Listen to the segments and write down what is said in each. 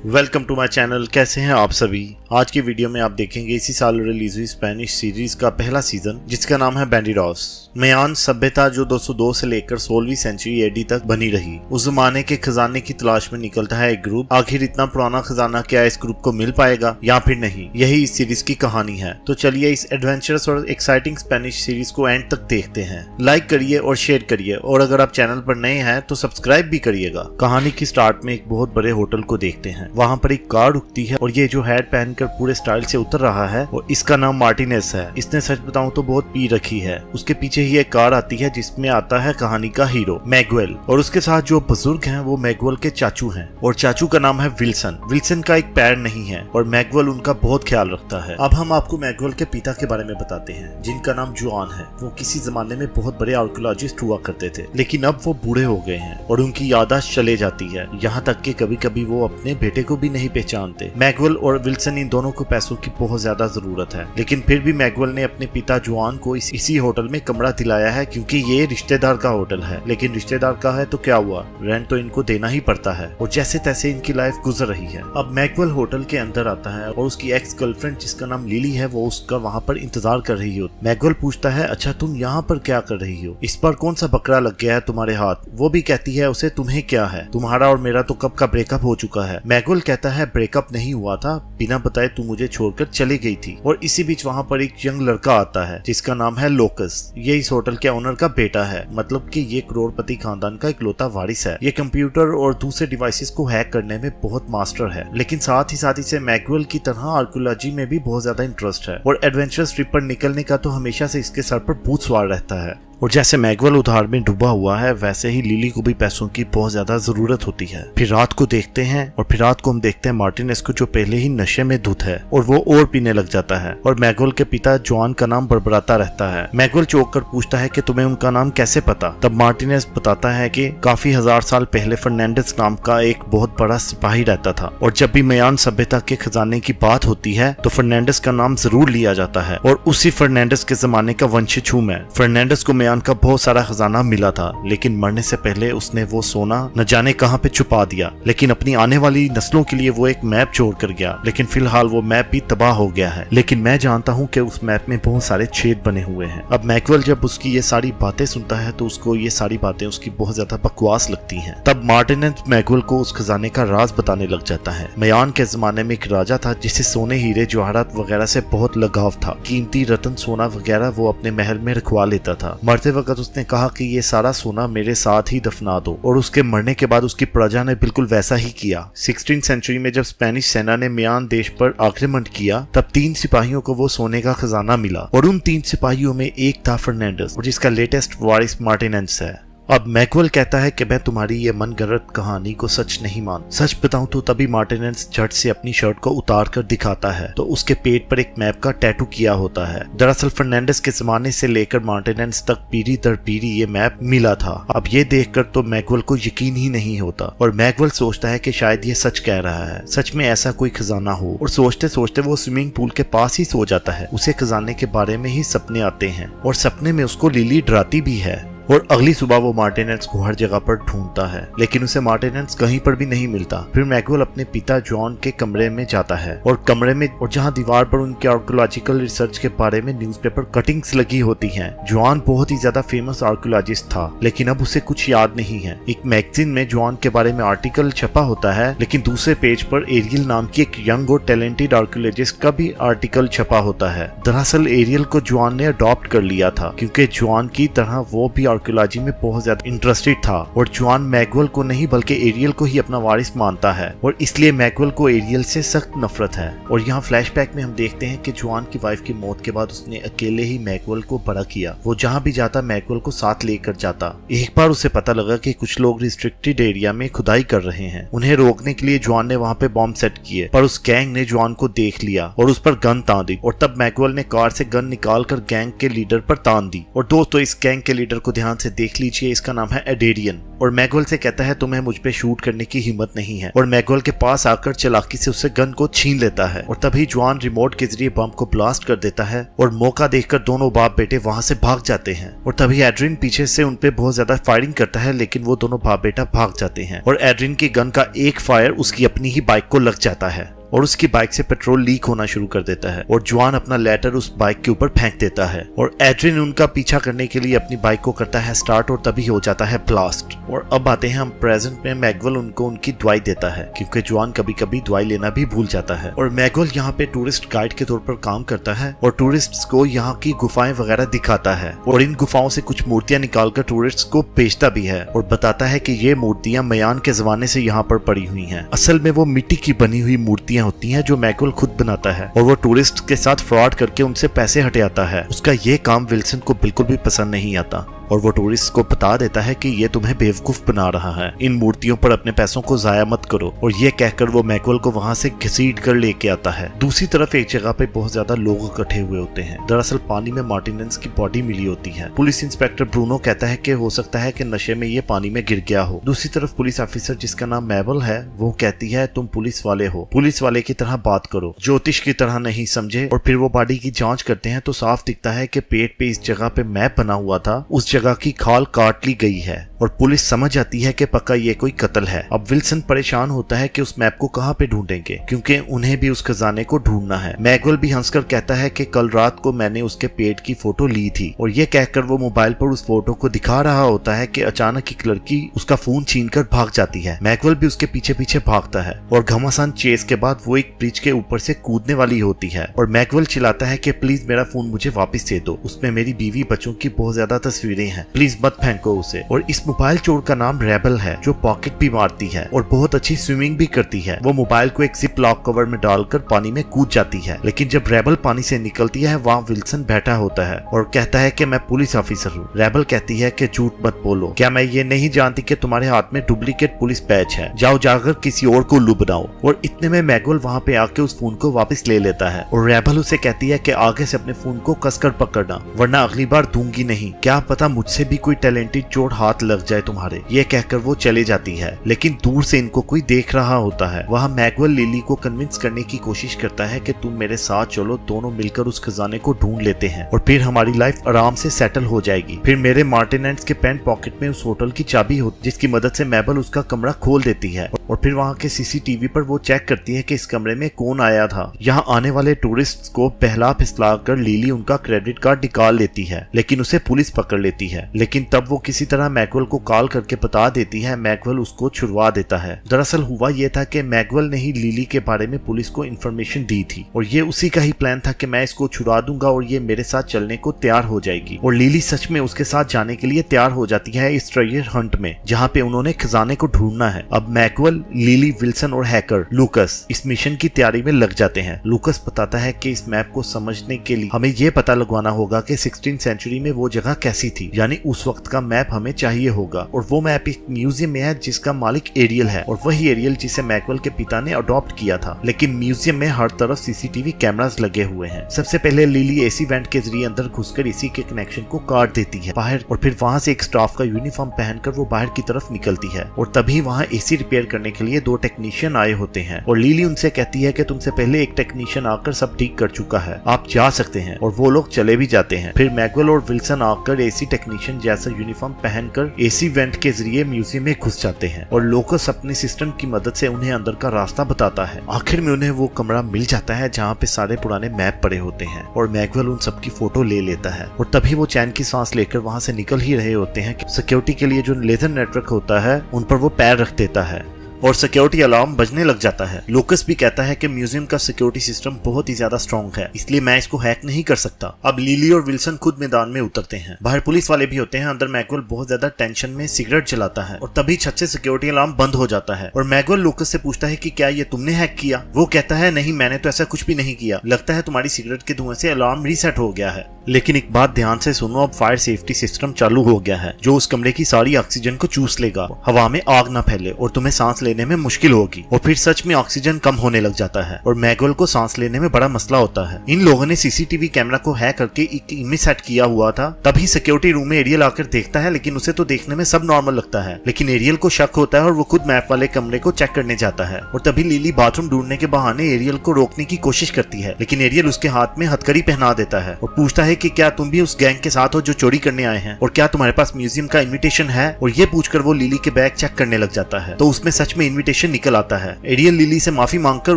Welcome to my channel. कैसे हैं आप सभी। आज की वीडियो में आप देखेंगे इसी साल रिलीज हुई स्पेनिश सीरीज का पहला सीजन जिसका नाम है बैंडिडोस। मयान सभ्यता जो 202 से लेकर 16वीं सेंचुरी एडी तक बनी रही, उस जमाने के खजाने की तलाश में निकलता है एक ग्रुप। आखिर इतना पुराना खजाना क्या इस ग्रुप को मिल पाएगा या फिर नहीं, यही इस सीरीज की कहानी है। तो चलिए इस एडवेंचरस और एक्साइटिंग स्पेनिश सीरीज को एंड तक देखते हैं। लाइक करिए और शेयर करिए, और अगर आप चैनल पर नए हैं तो सब्सक्राइब भी करिएगा। कहानी की स्टार्ट में एक बहुत बड़े होटल को देखते हैं। वहाँ पर एक कार रुकती है और ये जो हेड पहनकर पूरे स्टाइल से उतर रहा है और इसका नाम मार्टिनेस है। इसने सच बताऊं तो बहुत पी रखी है। उसके पीछे ही एक कार आती है जिसमें आता है कहानी का हीरो मैगुएल, और उसके साथ जो बुजुर्ग हैं वो मैगुएल के चाचू हैं और चाचू का नाम है विल्सन। विल्सन का एक पैर नहीं है और मैगुएल उनका बहुत ख्याल रखता है। अब हम आपको मैगुएल के पिता के बारे में बताते हैं जिनका नाम जुआन है। वो किसी जमाने में बहुत बड़े आर्कियोलॉजिस्ट हुआ करते थे, लेकिन अब वो बूढ़े हो गए हैं और उनकी याददाश्त चले जाती है, यहाँ तक कि कभी कभी वो अपने बेटे को भी नहीं पहचानते। मैगुएल और विल्सन इन दोनों को पैसों की बहुत ज्यादा जरूरत है, लेकिन फिर भी मैगुएल ने अपने पिता जुआन को इसी होटल में कमरा दिलाया है क्योंकि ये रिश्तेदार का होटल है। लेकिन रिश्तेदार का है तो क्या हुआ, रेंट तो इनको देना ही पड़ता है और जैसे तैसे इनकी लाइफ गुजर रही है। अब मैगुएल होटल के अंदर आता है और उसकी एक्स गर्लफ्रेंड जिसका नाम लिली है वो उसका वहाँ पर इंतजार कर रही हो। मैगुएल पूछता है, अच्छा तुम यहाँ पर क्या कर रही हो, इस पर कौन सा बकरा लग गया है तुम्हारे हाथ। वो भी कहती है उसे, तुम्हें क्या है, तुम्हारा और मेरा तो कब का ब्रेकअप हो चुका है। मैगुएल कहता है ब्रेकअप नहीं हुआ था, बिना बताए तू मुझे छोड़कर चली गई थी। और इसी बीच वहाँ पर एक यंग लड़का आता है जिसका नाम है लोकस। ये इस होटल के ओनर का बेटा है, मतलब कि ये करोड़पति खानदान का इकलौता वारिस है। ये कंप्यूटर और दूसरे डिवाइसेस को हैक करने में बहुत मास्टर है, लेकिन साथ ही से मैगुएल की तरह आर्कियोलॉजी में भी बहुत ज्यादा इंटरेस्ट है और एडवेंचरस ट्रिप पर निकलने का तो हमेशा से इसके सर पर भूत सवार रहता है। और जैसे मैगुएल उधार में डूबा हुआ है वैसे ही लिली को भी पैसों की बहुत ज्यादा जरूरत होती है। फिर रात को देखते हैं और फिर रात को हम देखते हैं मार्टिनेस को जो पहले ही नशे में धुत है और वो और पीने लग जाता है और मैगुएल के पिता जुआन का नाम बड़बड़ाता रहता है। मैगुएल चौंक कर पूछता है कि तुम्हें उनका नाम कैसे पता। तब मार्टिनेस बताता है कि काफी हजार साल पहले फर्नांडिस नाम का एक बहुत बड़ा सिपाही रहता था और जब भी मयान सभ्यता के खजाने की बात होती है तो फर्नांडिस का नाम जरूर लिया जाता है और उसी फर्नांडिस के जमाने का वंशज हूँ मैं। फर्नांडिस को का बहुत सारा खजाना मिला था, लेकिन मरने से पहले उसने वो सोना न जाने कहां पे छुपा दिया, लेकिन अपनी आने वाली नस्लों के लिए वो एक मैप छोड़ कर गया। लेकिन फिलहाल वो मैप भी तबाह हो गया है, लेकिन मैं जानता हूं कि उस मैप में बहुत सारे छेद बने हुए हैं। अब मैगुएल जब उसकी ये सारी बातें सुनता है तो उसको ये सारी बातें उसकी बहुत ज्यादा बकवास लगती हैं। तब मार्टिनेस मैगुएल को उस खजाने का राज बताने लग जाता है। मयान के जमाने में एक राजा था जिसे सोने, हीरे, जवाहरात वगैरह से बहुत लगाव था। कीमती रत्न, सोना वगैरह वो अपने महल में रखवा लेता था। मरते वक्त उसने कहा कि ये सारा सोना मेरे साथ ही दफना दो, और उसके मरने के बाद उसकी प्रजा ने बिल्कुल वैसा ही किया। 16वीं सेंचुरी में जब स्पेनिश सेना ने म्यान देश पर आक्रमण किया तब 3 सिपाहियों को वो सोने का खजाना मिला और उन 3 सिपाहियों में एक था फर्नांडिस और जिसका लेटेस्ट वारिस मार्टिनेस है। अब मैगुएल कहता है कि मैं तुम्हारी ये मनगढ़ंत कहानी को सच नहीं मान। सच बताऊं तो तभी मार्टिनेस झट से अपनी शर्ट को उतार कर दिखाता है तो उसके पेट पर एक मैप का टैटू किया होता है। दरअसल फर्नांडिस के जमाने से लेकर मार्टिनेस तक पीढ़ी दर पीढ़ी ये मैप मिला था। अब ये देखकर तो मैगुएल को यकीन ही नहीं होता और मैगुएल सोचता है कि शायद ये सच कह रहा है, सच में ऐसा कोई खजाना हो। और सोचते सोचते वो स्विमिंग पूल के पास ही सो जाता है। उसे खजाने के बारे में ही सपने आते हैं और सपने में उसको लिली डराती भी है और अगली सुबह वो मार्टिनेस को हर जगह पर ढूंढता है, लेकिन उसे मार्टिनेस कहीं पर भी नहीं मिलता। फिर मैगुएल अपने पिता जॉन के कमरे में जाता है और कमरे में और जहां दीवार पर उनके आर्कियोलॉजिकल रिसर्च के बारे में न्यूज़पेपर कटिंग्स लगी होती हैं। जॉन बहुत ही ज्यादा फेमस आर्कियोलॉजिस्ट था, लेकिन अब उसे कुछ याद नहीं है। एक मैगजीन में जॉन के बारे में आर्टिकल छपा होता है, लेकिन दूसरे पेज पर एरियल नाम की एक यंग और टैलेंटेड आर्कियोलॉजिस्ट का भी आर्टिकल छपा होता है। दरअसल एरियल को जॉन ने अडॉप्ट कर लिया था क्योंकि जॉन की तरह वो भी आर्कियोलॉजी में बहुत ज्यादा इंटरेस्टेड था और जॉन मैगुएल को नहीं बल्कि एरियल को ही अपना वारिस मानता है और इसलिए मैगुएल को एरियल से सख्त नफरत है। और यहाँ फ्लैशबैक में हम देखते हैं कि जॉन की वाइफ की मौत के बाद उसने अकेले ही मैगुएल को बड़ा किया। वो जहाँ भी जाता मैगुएल को साथ लेकर जाता। एक बार उसे पता लगा कि कुछ लोग रिस्ट्रिक्टेड एरिया में खुदाई कर रहे हैं। उन्हें रोकने के लिए जॉन ने वहाँ पे बॉम्ब सेट किए, पर उस गैंग ने जॉन को देख लिया और उस पर गन तान दी और तब मैगुएल ने कार से गन निकाल कर गैंग के लीडर पर तान दी। और दोस्तों इस गैंग के लीडर को ध्यान ध्यान से देख लीजिए, इसका नाम है एडेरियन। और मैगवेल से कहता है तुम्हें मुझ पे शूट करने की हिम्मत नहीं है, और मैगवेल के पास आकर चालाकी से उससे गन को छीन लेता है। और तभी जॉन रिमोट के जरिए बम को ब्लास्ट कर देता है और मौका देखकर दोनों बाप बेटे वहां से भाग जाते हैं। और तभी एड्रिन पीछे से उनपे बहुत ज्यादा फायरिंग करता है, लेकिन वो दोनों बाप बेटा भाग जाते हैं और एड्रिन की गन का एक फायर उसकी अपनी ही बाइक को लग जाता है और उसकी बाइक से पेट्रोल लीक होना शुरू कर देता है और जॉन अपना लेटर उस बाइक के ऊपर फेंक देता है और एड्रिन उनका पीछा करने के लिए अपनी बाइक को करता है स्टार्ट और तभी हो जाता है ब्लास्ट। और अब आते हैं हम प्रेजेंट में। मैगवेल उनको उनकी दवाई देता है क्योंकि जॉन कभी कभी दवाई लेना भी भूल जाता है और मैगवेल यहाँ पे टूरिस्ट गाइड के तौर पर काम करता है और टूरिस्ट्स को यहाँ की गुफाएं वगैरह दिखाता है और इन गुफाओं से कुछ मूर्तियां निकालकर टूरिस्ट्स को बेचता भी है और बताता है कि ये मूर्तियां मयान के जमाने से यहाँ पर पड़ी हुई हैं। असल में वो मिट्टी की बनी हुई मूर्तियां होती हैं जो मैगवेल खुद बनाता है और वो टूरिस्ट के साथ फ्रॉड करके उनसे पैसे हटियाता है। उसका ये काम विल्सन को बिल्कुल भी पसंद नहीं आता और वो टूरिस्ट को बता देता है कि ये तुम्हें बेवकूफ बना रहा है, इन मूर्तियों पर अपने पैसों को जाया मत करो। और ये कहकर वो मैगवेल को वहां से घसीट कर लेके आता है। दूसरी तरफ एक जगह पे बहुत ज्यादा लोग इकट्ठे हुए होते हैं। दरअसल पानी में मार्टिनेंस की बॉडी मिली होती है। पुलिस इंस्पेक्टर ब्रूनो कहता है कि हो सकता है कि नशे में ये पानी में गिर गया हो। दूसरी तरफ पुलिस ऑफिसर जिसका नाम मैबल है वो कहती है तुम पुलिस वाले हो, पुलिस वाले की तरह बात करो, ज्योतिष की तरह नहीं समझे। और फिर वो बॉडी की जांच करते हैं तो साफ दिखता है कि पेट पे इस जगह पे मैप बना हुआ था, उस जगह की खाल काट ली गई है और पुलिस समझ जाती है कि पक्का ये कोई कत्ल है। अब विल्सन परेशान होता है कि उस मैप को कहाँ पे ढूंढेंगे क्योंकि उन्हें भी उस खजाने को ढूंढना है। मैगवेल भी हंसकर कहता है कि कल रात को मैंने उसके पेट की फोटो ली थी और ये कहकर वो मोबाइल पर उस फोटो को दिखा रहा होता है कि अचानक एक लड़की उसका फोन छीनकर भाग जाती है। मैगवेल भी उसके पीछे पीछे भागता है और घमासान चेस के बाद वो एक ब्रिज के ऊपर से कूदने वाली होती है और मैगवेल चिल्लाता है कि प्लीज मेरा फोन मुझे वापस दे दो, उसमें मेरी बीवी बच्चों की बहुत ज्यादा तस्वीरें हैं, प्लीज मत फेंको उसे। और इस मोबाइल चोर का नाम रेबल है जो पॉकेट भी मारती है और बहुत अच्छी स्विमिंग भी करती है। वो मोबाइल को एक जिप लॉक कवर में डालकर पानी में कूद जाती है, लेकिन जब रेबल पानी से निकलती है वहाँ विल्सन बैठा होता है और कहता है कि मैं पुलिस ऑफिसर हूँ। रेबल कहती है कि झूठ मत बोलो, क्या मैं ये नहीं जानती कि तुम्हारे हाथ में डुप्लीकेट पुलिस बैच है, जाओ जाकर किसी और को उल्लू बनाओ। और इतने में मैगवेल वहाँ पे आके उस फोन को वापस ले लेता है और रेबल उसे कहती है कि आगे से अपने फोन को कसकर पकड़ना वरना अगली बार दूंगी नहीं, क्या पता मुझसे भी कोई टैलेंटेड चोर हाथ लग जाए तुम्हारे। ये कहकर वो चले जाती है, लेकिन दूर से इनको कोई देख रहा होता है। वहाँ मैगवेल लिली को कन्विंस करने की कोशिश करता है कि तुम मेरे साथ चलो, दोनों मिलकर उस खजाने को ढूंढ लेते हैं और फिर हमारी लाइफ आराम से सेटल हो जाएगी। फिर मेरे मार्टिनेंट्स के पैंट पॉकेट में उस होटल की चाबी होती जिसकी मदद से मैबल उसका कमरा खोल देती है और फिर वहाँ के सीसीटीवी पर वो चेक करती है कि इस कमरे में कौन आया था। यहाँ आने वाले टूरिस्ट को पहला फिसला कर लिली उनका क्रेडिट कार्ड निकाल लेती है, लेकिन उसे पुलिस पकड़ लेती है। लेकिन तब वो किसी तरह मैगवेल को कॉल करके बता देती है। मैगवेल उसको छुड़वा देता है। दरअसल हुआ ये था कि मैगवेल ने ही लिली के बारे में पुलिस को इन्फॉर्मेशन दी थी और ये उसी का ही प्लान था कि मैं इसको छुड़ा दूंगा और ये मेरे साथ चलने को तैयार हो जाएगी। और लिली सच में उसके साथ जाने के लिए तैयार हो जाती है इस ट्रेजर हंट में जहाँ पे उन्होंने खजाने को ढूंढना है। अब मैगवेल, लिली, विल्सन और हैकर लूकस इस मिशन की तैयारी में लग जाते हैं। लूकस बताता है कि इस मैप को समझने के लिए हमें ये पता लगवाना होगा कि 16th सेंचुरी में वो जगह कैसी थी, यानी उस वक्त का मैप हमें चाहिए होगा। और वो मैप एक म्यूजियम में है जिसका मालिक एरियल है और वही एरियल जिसे मैगवेल के पिता ने अडॉप्ट किया था। लेकिन म्यूजियम में हर तरफ सीसीटीवी कैमरास लगे हुए हैं। सबसे पहले लिली एसी वेंट के जरिए अंदर घुसकर एसी के कनेक्शन को काट देती है बाहर और फिर वहाँ से एक स्टाफ का यूनिफॉर्म पहनकर वो बाहर की तरफ निकलती है और तभी वहाँ एसी रिपेयर करने के लिए 2 टेक्नीशियन आए होते हैं और लिली उनसे कहती है कि तुमसे पहले एक टेक्नीशियन आकर सब ठीक कर चुका है, आप जा सकते हैं। और वो लोग चले भी जाते हैं। फिर मैगवेल और विल्सन आकर एसी टेक्नीशियन जैसा यूनिफॉर्म पहनकर एसी वेंट के जरिए म्यूजियम में घुस जाते हैं और लोकस अपने सिस्टम की मदद से उन्हें अंदर का रास्ता बताता है। आखिर में उन्हें वो कमरा मिल जाता है जहाँ पे सारे पुराने मैप पड़े होते हैं और मैगवेल उन सबकी फोटो ले लेता है और तभी वो चैन की सांस लेकर वहाँ से निकल ही रहे होते हैं कि सिक्योरिटी के लिए जो लेजर नेटवर्क होता है उन पर वो पैर रख देता है और सिक्योरिटी अलार्म बजने लग जाता है। लूकस भी कहता है कि म्यूजियम का सिक्योरिटी सिस्टम बहुत ही ज्यादा स्ट्रॉन्ग है, इसलिए मैं इसको हैक नहीं कर सकता। अब लिली और विल्सन खुद मैदान में उतरते हैं। बाहर पुलिस वाले भी होते हैं। अंदर मैगवेल बहुत ज्यादा टेंशन में सिगरेट जलाता है और तभी छत से सिक्योरिटी अलार्म बंद हो जाता है और मैगवेल लूकस से पूछता है कि क्या ये तुमने हैक किया। वो कहता है नहीं, मैंने तो ऐसा कुछ भी नहीं किया, लगता है तुम्हारी सिगरेट के धुएं से अलार्म रीसेट हो गया है। लेकिन एक बात ध्यान से सुनो, अब फायर सेफ्टी सिस्टम चालू हो गया है जो उस कमरे की सारी ऑक्सीजन को चूस लेगा, हवा में आग ना फैले और तुम्हें सांस लेने में मुश्किल होगी। और फिर सच में ऑक्सीजन कम होने लग जाता है और मैगवेल को सांस लेने में बड़ा मसला होता है। इन लोगों ने सीसीटीवी कैमरा को हैक करके एक इमेज सेट किया हुआ था। तभी सिक्योरिटी रूम में एरियल आकर देखता है, लेकिन उसे तो देखने में सब नॉर्मल लगता है। लेकिन एरियल को शक होता है और वो खुद मैप वाले कमरे को चेक करने जाता है। और तभी लिली बाथरूम ढूंढने के बहाने एरियल को रोकने की कोशिश करती है, लेकिन एरियल उसके हाथ में हथकड़ी पहना देता है और पूछता है कि क्या तुम भी उस गैंग के साथ हो जो चोरी करने आए हैं, और क्या तुम्हारे पास म्यूजियम का इन्विटेशन है। और ये पूछकर वो लिली के बैग चेक करने लग जाता है तो उसमें सच में इन्विटेशन निकल आता है। एरियल लिली से माफी मांगकर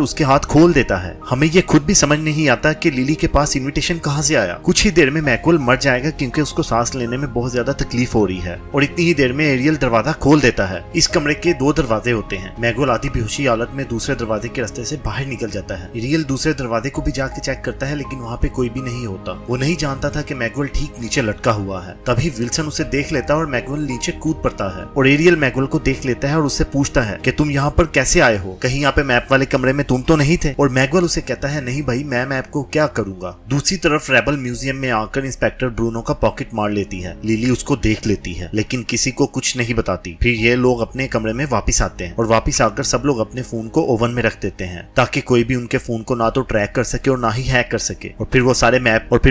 उसके हाथ खोल देता है। हमें ये खुद भी समझ नहीं आता कि लिली के पास इन्विटेशन कहां से आया। कुछ ही देर में मैगवेल मर जाएगा क्योंकि उसको सांस लेने में बहुत ज्यादा तकलीफ हो रही है। और इतनी ही देर में एरियल दरवाजा खोल देता है। इस कमरे के 2 दरवाजे होते हैं। मैगवेल आधी बेहोशी हालत में दूसरे दरवाजे के रास्ते से बाहर निकल जाता है। एरियल दूसरे दरवाजे को भी जाके चेक करता है, लेकिन वहाँ पे कोई भी नहीं होता। वो नहीं जानता था कि मैगवेल ठीक नीचे लटका हुआ है। तभी विल्सन उसे देख लेता है और मैगवेल नीचे कूद पड़ता है। और एरियल मैगवेल को देख लेता है और उससे पूछता है कि तुम यहाँ पर कैसे आए हो, कहीं यहाँ पे मैप वाले कमरे में तुम तो नहीं थे। और मैगवेल उसे कहता है नहीं भाई, मैं मैप को क्या करूंगा। दूसरी तरफ रेबल म्यूजियम में आकर इंस्पेक्टर ब्रूनो का पॉकेट मार लेती है। लिली उसको देख लेती है लेकिन किसी को कुछ नहीं बताती। फिर ये लोग अपने कमरे में वापस आते हैं और वापस आकर सब लोग अपने फोन को ओवन में रख देते हैं ताकि कोई भी उनके फोन को ना तो ट्रैक कर सके और ना ही हैक कर सके। और फिर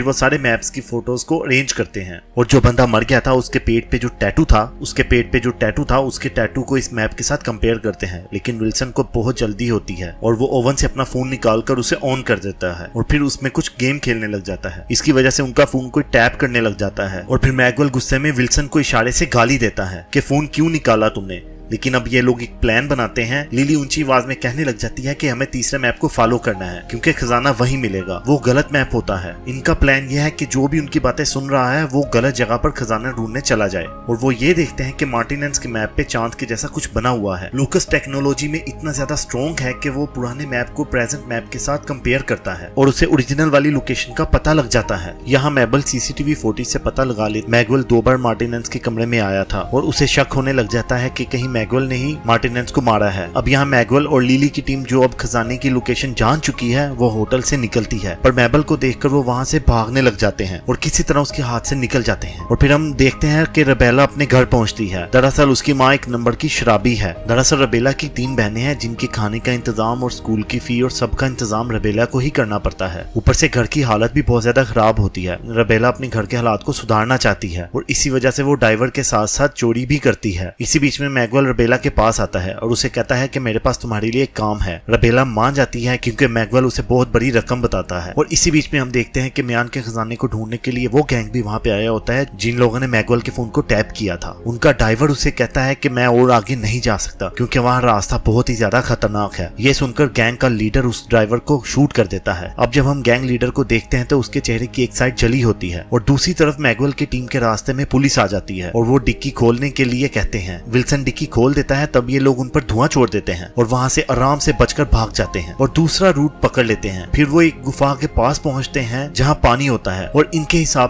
वो सारे मैप्स की फोटोज को अरेंज करते हैं। और जो बंदा मर गया था उसके पेट पे जो टैटू था उसके टैटू को इस मैप के साथ कंपेयर करते हैं। लेकिन विल्सन को बहुत जल्दी होती है और वो ओवन से अपना फोन निकाल कर उसे ऑन कर देता है और फिर उसमें कुछ गेम खेलने लग जाता है। इसकी वजह से उनका फोन कोई टैप करने लग जाता है और फिर मैगवेल गुस्से में विल्सन को इशारे से गाली देता है कि फोन क्यों निकाला तुमने। लेकिन अब ये लोग एक प्लान बनाते हैं। लिली ऊंची आवाज में कहने लग जाती है कि हमें तीसरे मैप को फॉलो करना है क्योंकि खजाना वहीं मिलेगा। वो गलत मैप होता है। इनका प्लान यह है कि जो भी उनकी बातें सुन रहा है वो गलत जगह पर खजाना ढूंढने चला जाए। और वो ये देखते हैं कि मार्टिनेंस के मैप पे चांद के जैसा कुछ बना हुआ है। लूकस टेक्नोलॉजी में इतना ज्यादा स्ट्रॉन्ग है कि वो पुराने मैप को प्रेजेंट मैप के साथ कंपेयर करता है और उसे ओरिजिनल वाली लोकेशन का पता लग जाता है। यहाँ मैबल सीसीटीवी फुटेज से पता लगा ले मैगवेल 2 बार मार्टिनेंस के कमरे में आया था और उसे शक होने लग जाता है कि कहीं मैगवेल ने ही मार्टिनेंस को मारा है। अब यहाँ मैगवेल और लिली की टीम जो अब खजाने की लोकेशन जान चुकी है वो होटल से निकलती है, पर मैबल को देखकर वो वहाँ से भागने लग जाते हैं और किसी तरह उसके हाथ से निकल जाते हैं। और फिर हम देखते हैं कि रबेला अपने घर पहुंचती है। दरअसल उसकी माँ एक नंबर की शराबी है। दरअसल रबेला की 3 बहनें हैं जिनके खाने का इंतजाम और स्कूल की फी और सबका इंतजाम रबेला को ही करना पड़ता है। ऊपर से घर की हालत भी बहुत ज्यादा खराब होती है। रबेला अपने घर के हालात को सुधारना चाहती है और इसी वजह से वो ड्राइवर के साथ साथ चोरी भी करती है। इसी बीच में मैगवेल रबेला के पास आता है और उसे कहता है कि मेरे पास तुम्हारे लिए एक काम है। रबेला मान जाती है क्योंकि मैगवेल उसे बहुत बड़ी रकम बताता है। और इसी बीच में हम देखते हैं कि म्यान के खजाने को ढूंढने के लिए वो गैंग भी वहाँ पे आया होता है जिन लोगों ने मैगवेल के फोन को टैप किया था। उनका ड्राइवर उसे कहता है कि मैं और आगे नहीं जा सकता क्योंकि वहाँ रास्ता बहुत ही ज्यादा खतरनाक है। ये सुनकर गैंग का लीडर उस ड्राइवर को शूट कर देता है। अब जब हम गैंग लीडर को देखते हैं तो उसके चेहरे की एक साइड जली होती है और दूसरी तरफ मैगवेल की टीम के रास्ते में पुलिस आ जाती है और वो डिक्की खोलने के लिए कहते हैं। विल्सन डिक्की खोल देता है, तब ये लोग उन पर धुआं छोड़ देते हैं और वहां से आराम से बचकर भाग जाते हैं और दूसरा रूट पकड़ लेते हैं। फिर वो एक गुफा के पास पहुंचते हैं जहां पानी होता है और इनके हिसाब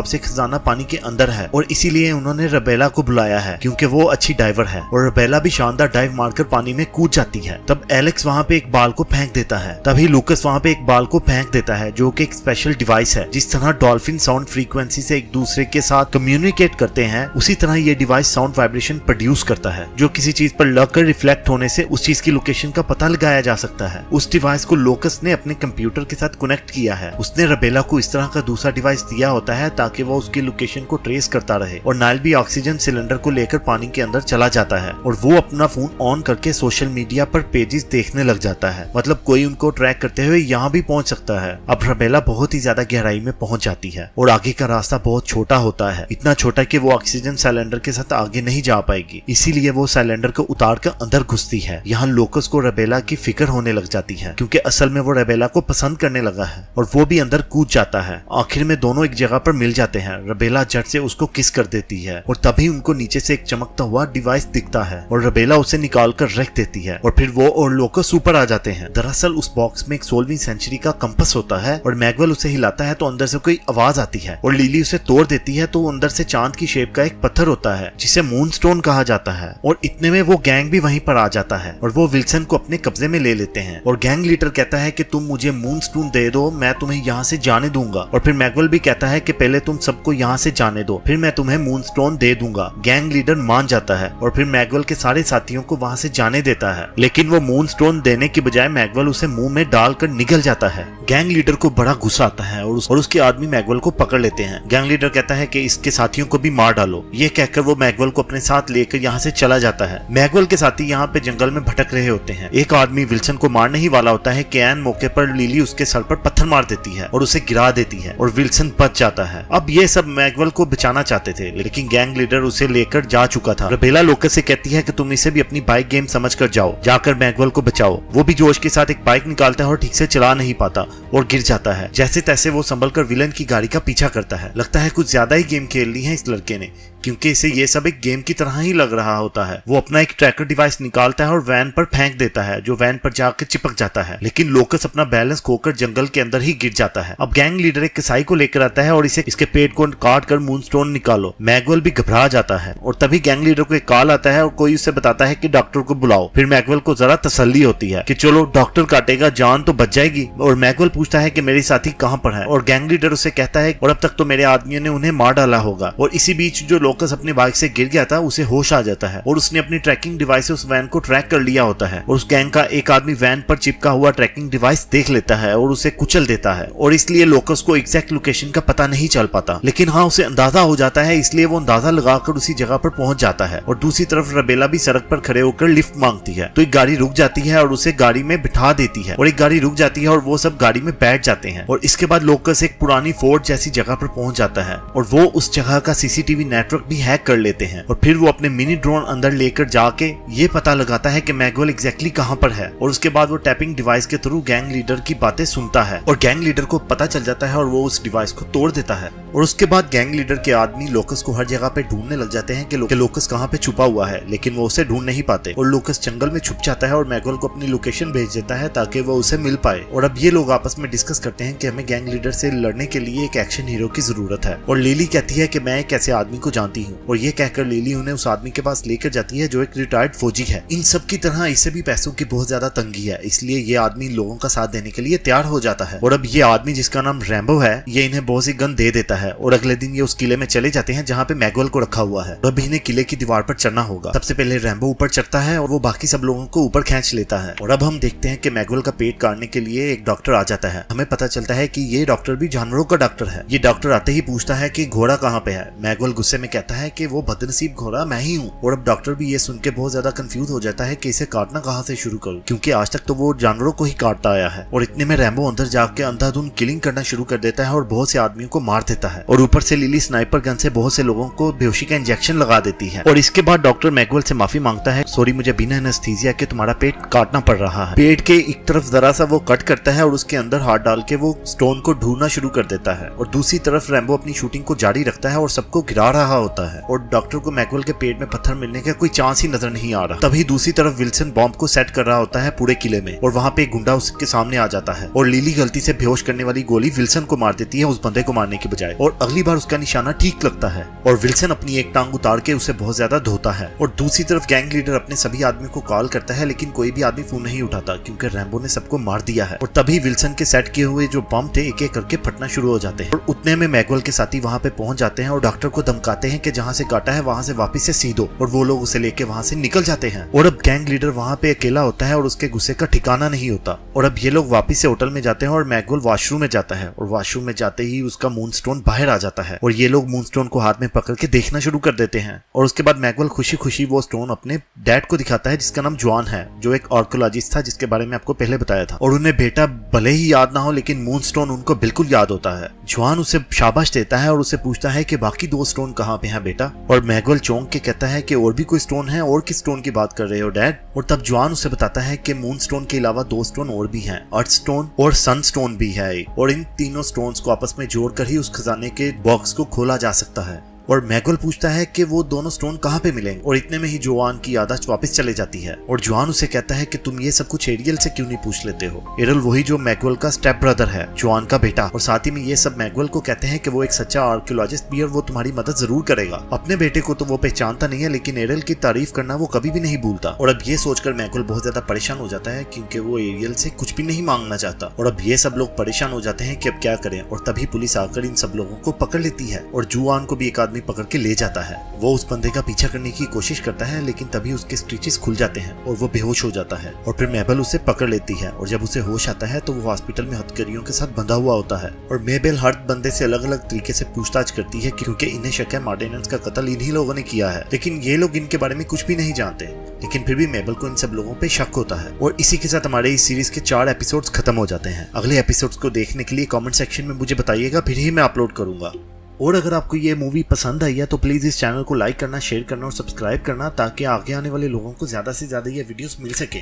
से खजाना पानी के अंदर है और इसीलिए उन्होंने रबेला को बुलाया है क्योंकि वो अच्छी डाइवर है। और रबेला भी शानदार डाइव मारकर पानी में कूद जाती है। तब एलेक्स वहां पे एक बाल को फेंक देता है। तभी लूकस वहां पे एक बाल को फेंक देता है जो कि एक स्पेशल डिवाइस है। जिस तरह डॉल्फिन साउंड फ्रीक्वेंसी से एक दूसरे के साथ कम्युनिकेट करते हैं उसी तरह ये डिवाइस साउंड वाइब्रेशन प्रोड्यूस करता है जो किसी चीज पर लगकर रिफ्लेक्ट होने से उस चीज की लोकेशन का पता लगाया जा सकता है। उस डिवाइस को लोकस ने अपने कंप्यूटर के साथ कनेक्ट किया है। उसने रबेला को इस तरह का दूसरा डिवाइस दिया होता है ताकि वो उसकी लोकेशन को ट्रेस करता रहे। और नाइल भी ऑक्सीजन सिलेंडर को लेकर पानी के अंदर चला जाता है और वो अपना फोन ऑन करके सोशल मीडिया पर पेजेस देखने लग जाता है। मतलब कोई उनको ट्रैक करते हुए यहाँ भी पहुंच सकता है। अब रबेला बहुत ही ज्यादा गहराई में पहुंच जाती है और आगे का रास्ता बहुत छोटा होता है, इतना छोटा कि वो ऑक्सीजन सिलेंडर के साथ आगे नहीं जा पाएगी। इसीलिए वो सिलेंडर को उतार कर अंदर घुसती है। यहाँ लोकस को रबेला की फिक्र होने लग जाती है क्योंकि असल में वो रबेला को पसंद करने लगा है और वो भी अंदर कूद जाता है। आखिर में दोनों एक जगह पर मिल जाते हैं। रबेला झट से उसको किस कर देती है और तभी उनको नीचे से एक चमकता हुआ डिवाइस दिखता है और रबेला उसे निकाल कर रख देती है और फिर वो और लोकस ऊपर आ जाते हैं। दरअसल उस बॉक्स में एक 16वीं सेंचुरी का कंपास होता है और मैगवेल उसे हिलाता है तो अंदर से कोई आवाज आती है और लिली उसे तोड़ देती है तो अंदर से चांद की शेप का एक पत्थर होता है जिसे मून स्टोन कहा जाता है। और इतने में वो गैंग भी वहीं पर आ जाता है और वो विल्सन को अपने कब्जे में ले लेते हैं। और गैंग लीडर कहता है कि तुम मुझे मून स्टोन दे दो, मैं तुम्हें यहाँ से जाने दूंगा। और फिर मैगवेल भी कहता है कि पहले तुम सबको यहाँ से जाने दो, फिर मैं तुम्हें मून स्टोन दे दूंगा। गैंग लीडर मान जाता है और फिर मैगवेल के सारे साथियों को वहाँ से जाने देता है, लेकिन वो मून स्टोन देने की बजाय मैगवेल उसे मुंह में डालकर निगल जाता है। गैंग लीडर को बड़ा गुस्सा आता है और उसके आदमी मैगवेल को पकड़ लेते हैं। गैंग लीडर कहता है कि इसके साथियों को भी मार डालो। ये कहकर वो मैगवेल को अपने साथ लेकर यहाँ से चला जाता है। मैगवेल के साथी यहाँ पे जंगल में भटक रहे होते हैं। एक आदमी विल्सन को मारने ही वाला होता है कि ऐन मौके पर लिली उसके सर पर पत्थर मार देती है और उसे गिरा देती है और विल्सन बच जाता है। अब ये सब मैगवेल को बचाना चाहते थे, लेकिन गैंग लीडर उसे लेकर जा चुका था। रेबेला लोकस से कहती है कि तुम इसे भी अपनी बाइक गेम समझकर जाओ, जाकर मैगवेल को बचाओ। वो भी जोश के साथ एक बाइक निकालता है और ठीक से चला नहीं पाता और गिर जाता है। जैसे तैसे वो संभलकर विलन की गाड़ी का पीछा करता है। लगता है कुछ ज्यादा ही गेम खेल ली है इस लड़के ने, क्योंकि इसे ये सब एक गेम की तरह ही लग रहा होता है। वो अपना एक ट्रैकर डिवाइस निकालता है और वैन पर फेंक देता है, जो वैन पर जाकर चिपक जाता है, लेकिन लोकस अपना बैलेंस खोकर जंगल के अंदर ही गिर जाता है। अब गैंग लीडर एक कसाई को लेकर आता है और इसे इसके पेट को काट कर मूनस्टोन निकालो। मैगवेल भी घबरा जाता है और तभी गैंग लीडर को एक कॉल आता है और कोई उसे बताता है कि डॉक्टर को बुलाओ। फिर मैगवेल को जरा तसल्ली होती है कि चलो डॉक्टर काटेगा, जान तो बच जाएगी। और मैगवेल पूछता है कि मेरे साथी कहाँ पर है, और गैंग लीडर उसे कहता है और अब तक तो मेरे आदमियों ने उन्हें मार डाला होगा। और इसी बीच जो लोकस अपनी बाइक से गिर गया था उसे होश आ जाता है और उसने अपनी ट्रैकिंग डिवाइस से उस वैन को ट्रैक कर लिया होता है। और उस गैंग का एक आदमी वैन पर चिपका हुआ ट्रैकिंग डिवाइस देख लेता है और उसे कुचल देता है, और इसलिए लोकस को एग्जैक्ट लोकेशन का पता नहीं चल पाता, लेकिन हाँ उसे अंदाजा हो जाता है, इसलिए वो अंदाजा लगाकर उसी जगह पर पहुंच जाता है। और दूसरी तरफ रेबेला भी सड़क पर खड़े होकर लिफ्ट मांगती है, तो एक गाड़ी रुक जाती है और उसे गाड़ी में बिठा देती है, और एक गाड़ी रुक जाती है और वो सब गाड़ी में बैठ जाते हैं। और इसके बाद लोकस एक पुरानी फोर्ट जैसी जगह पर पहुंच जाता है और वो उस जगह का सीसीटीवी नेटवर्क भी हैक कर लेते हैं। और फिर वो अपने मिनी ड्रोन अंदर लेकर जाके ये पता लगाता है कि मैगवेल एग्जैक्टली कहां पर है, और उसके बाद वो टैपिंग डिवाइस के थ्रू गैंग लीडर की बातें सुनता है और गैंग लीडर को पता चल जाता है और वो उस डिवाइस को तोड़ देता है। और उसके बाद गैंग लीडर के आदमी लोकस को हर जगह पे ढूंढने लग जाते हैं कि लोकस कहां पे छुपा हुआ है, लेकिन वो उसे ढूंढ नहीं पाते और लोकस जंगल में छुप जाता है और मैगवेल को अपनी लोकेशन भेज देता है ताकि वो उसे मिल पाए। और अब ये लोग आपस में डिस्कस करते हैं कि हमें गैंग लीडर से लड़ने के लिए एक एक्शन हीरो की जरूरत है। और लिली कहती है कि मैं एक ऐसे आदमी को जानती हूँ, और ये कहकर लिली उन्हें उस आदमी के पास लेकर जाती है जो एक रिटायर्ड फौजी है। इन सब की तरह इसे भी पैसों की बहुत ज्यादा तंगी है, इसलिए ये आदमी लोगों का साथ देने के लिए तैयार हो जाता है। और अब ये आदमी जिसका नाम रैम्बो है, ये इन्हें बहुत सी गन दे देता है और अगले दिन ये उस किले में चले जाते हैं जहाँ पे मैगवेल को रखा हुआ है। अब इन्हें किले की दीवार पर चढ़ना होगा। सबसे पहले रैम्बो ऊपर चढ़ता है और वो बाकी सब लोगों को ऊपर खींच लेता है। और अब हम देखते हैं कि मैगवेल का पेट काटने के लिए एक डॉक्टर आ जाता है। हमें पता चलता है कि ये डॉक्टर भी जानवरों का डॉक्टर है। ये डॉक्टर आते ही पूछता है कि घोड़ा कहाँ पे है। मैगवेल गुस्से में कहता है कि वो बदनसीब घोड़ा मैं ही हूँ। और अब डॉक्टर भी ये सुन के बहुत ज्यादा कंफ्यूज हो जाता है कि इसे काटना कहाँ से शुरू करूं, क्योंकि आज तक तो वो जानवरों को ही काटता आया है। और इतने में रैम्बो अंदर जाके अंधाधुंध किलिंग करना शुरू कर देता है और बहुत से आदमियों को मार देता है। और ऊपर से लिली स्नाइपर गन से बहुत से लोगों को बेहोशी का इंजेक्शन लगा देती है। और इसके बाद डॉक्टर मैगवेल से माफी मांगता है, सॉरी मुझे बिना एनेस्थीसिया के तुम्हारा पेट काटना पड़ रहा है। पेट के एक तरफ जरा सा वो कट करता है और उसके अंदर हाथ डाल के वो स्टोन को ढूंढना शुरू कर देता है। और दूसरी तरफ रैम्बो अपनी शूटिंग को जारी रखता है और सबको गिरा रहा होता है। और डॉक्टर को मैगवेल के पेट में पत्थर मिलने का कोई चांस ही नजर नहीं आ रहा। तभी दूसरी तरफ विल्सन बॉम्ब को सेट कर रहा होता है पूरे किले में, और वहाँ पे एक गुंडा उसके सामने आ जाता है और लिली गलती से बेहोश करने वाली गोली विल्सन को मार देती है उस बंदे को मारने की बजाय। और अगली बार उसका निशाना ठीक लगता है और विल्सन अपनी एक टांग उतार के उसे बहुत ज्यादा धोता है। और दूसरी तरफ गैंग लीडर अपने सभी आदमियों को कॉल करता है, लेकिन कोई भी आदमी फोन नहीं उठाता क्योंकि रैम्बो ने सबको मार दिया है। और तभी विल्सन के सेट किए हुए जो बम थे एक एक करके फटना शुरू हो जाते हैं। और उतने में मैगवेल के साथी वहाँ पे पहुंच जाते हैं और डॉक्टर को धमकाते हैं कि जहाँ से काटा है वहाँ से वापस से सीधो, और वो लोग उसे लेके वहाँ से निकल जाते हैं। और अब गैंग लीडर वहाँ पे अकेला होता है और उसके गुस्से का ठिकाना नहीं होता। और अब ये लोग वापस से होटल में जाते हैं और मैगवेल वॉशरूम में जाता है, और वॉशरूम में जाते ही उसका मूनस्टोन बाहर आ जाता है और ये लोग मूनस्टोन को हाथ में पकड़ के देखना शुरू कर देते हैं। और उसके बाद मैगवेल खुशी खुशी वो स्टोन अपने डैड को दिखाता है जिसका नाम जॉन है, जो एक आर्कियोलॉजिस्ट था जिसके बारे में आपको पहले बताया था। और उन्हें बेटा भले ही याद ना हो लेकिन मूनस्टोन उनको बिल्कुल याद होता है। जॉन उसे शाबाश देता है और उसे पूछता है कि बाकी 2 स्टोन कहाँ पे हैं बेटा। और मैगवेल चौंक के कहता है कि और भी कोई स्टोन है, और किस स्टोन की बात कर रहे हो डैड। और तब जॉन उसे बताता है कि मून स्टोन के अलावा 2 स्टोन और भी हैं, अर्थ स्टोन और सन स्टोन भी है, और इन तीनों स्टोन्स को आपस में जोड़कर ही उस खजाने के बॉक्स को खोला जा सकता है। और मैगुअल पूछता है कि वो दोनों स्टोन कहाँ पे मिलेंगे और इतने में ही जोआन की याददाश्त वापस चले जाती है और जोआन उसे कहता है कि तुम ये सब कुछ एरियल से क्यों नहीं पूछ लेते हो। एरियल वही जो मैगुअल का स्टेप ब्रदर है, जोआन का बेटा, और साथ ही में ये सब मैगुअल को कहते हैं कि वो एक सच्चा आर्कियोलॉजिस्ट भी है और वो तुम्हारी मदद जरूर करेगा। अपने बेटे को तो वो पहचानता नहीं है लेकिन एरियल की तारीफ करना वो कभी भी नहीं भूलता। और अब ये सोचकर मैगुअल बहुत ज्यादा परेशान हो जाता है क्योंकि वो एरियल से कुछ भी नहीं मांगना चाहता। और अब ये सब लोग परेशान हो जाते हैं कि अब क्या करें और तभी पुलिस आकर इन सब लोगों को पकड़ लेती है और जुआन को भी एक आदमी पकड़ के ले जाता है। वो उस बंदे का पीछा करने की कोशिश करता है लेकिन तभी उसके स्टिचेस खुल जाते हैं और वो बेहोश हो जाता है और फिर मेबल उसे पकड़ लेती है और जब उसे होश आता है तो वो हॉस्पिटल में हथकड़ियों के साथ बंधा हुआ होता है। और मेबल हर बंदे से अलग अलग तरीके से पूछताछ करती है क्योंकि इन्हें शक है मार्टिनेज का कत्ल इन्हीं लोगों ने किया है, लेकिन ये लोग इनके बारे में कुछ भी नहीं जानते। लेकिन फिर भी मेबल को इन सब लोगों पे शक होता है। और इसी के साथ हमारे इस सीरीज के 4 एपिसोड्स खत्म हो जाते हैं। अगले एपिसोड्स को देखने के लिए कमेंट सेक्शन में मुझे बताइएगा, फिर ही मैं अपलोड करूंगा। और अगर आपको ये मूवी पसंद आई है तो प्लीज इस चैनल को लाइक करना, शेयर करना और सब्सक्राइब करना ताकि आगे आने वाले लोगों को ज्यादा से ज्यादा ये वीडियोस मिल सके।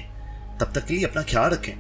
तब तक के लिए अपना ख्याल रखें।